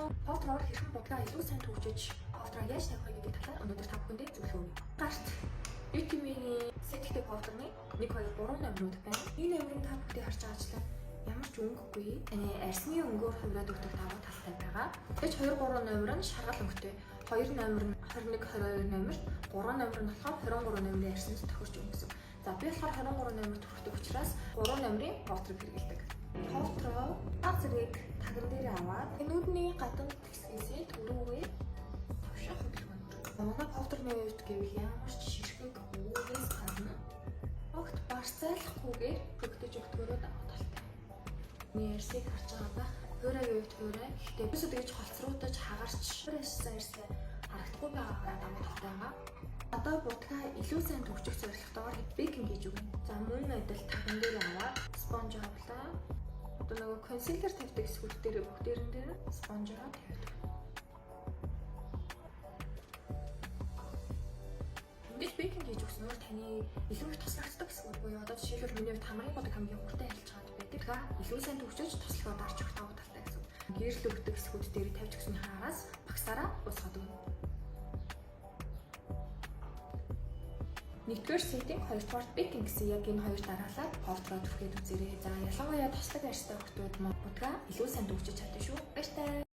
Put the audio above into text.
Повтроор хэрхэн бодлоо илүү сайн төвчөж повтроо яаж тавих гэдэг талаар өнөөдөр та бүхэндээ зөвлөгөө өгье. Гарт витамины сэтгтэй повтрны 1 2 3 номерууд байна. Энэ номерыг та бүхэнд харж байгаачлаа ямар ч өнгөгүй арсны өнгөөр хувираад өгдөг давуу талтай байгаа. Тэгж 2 3 номер нь шаргал өнгөтэй. 2 номер нь 21 22 номер, 3 номер нь болохоор 23 номерын арсанд тохирч өгнө гэсэн. За би болохоор 23 номер төрөхтэй учраас 3 номерын повтрыг хэрэглэдэг. Повтроо баг зэрэг таган дээр аваад нүүдний гадна хэсгээс төрөөгөө тавшаа хөдөлгөөн. Манай повтрны үед гэвэл ямар ч ширхэг өвгөөс гадна огт барцаалахгүйгээр бүгдэж өгдөгөрөө давуу талтай. Миний ярсыг харж байгаа ба хуурайгийн үед хуурай. Гэхдээ бисүү тэгж холцруулж хагарч хуурайсан ярсаа харагдахгүй байгаагаар давуу талтай байгаа. Одоо будгаа илүү сайн төвчөх зорилготойгоор бейкинг хийж өгнө. За мөн адил таган дээр аваад спонж авлаа. Одоо нөгөө консилер тавьдаг эсгүүл дээр бүгдээрэн дээр спонжоо тавьдаг. Ингэж бейкинг хийж өгснөөр таны илүү их туслагддаг эсгүүл буюу одоо жишээлбэл миний хувьд хамрын бодог хамгийн хурдан хэлж чад байдаг. Та илүү сайн төвчөж туслахад дарж өгөх давуу талтай гэсэн. Гэрэл өгдөг эсгүүл дээр тавьж өгсөн хаагаас багсаараа усгаад өгнө. 1-р сетинг 2-р бейкинг гэсэн яг энэ хоёр дараалал повтроо түрхээд үзээрэй. За ялангуяа тослог арьстай хүмүүс будгаа илүү сайн дүүжиж чадна шүү. Баяртай.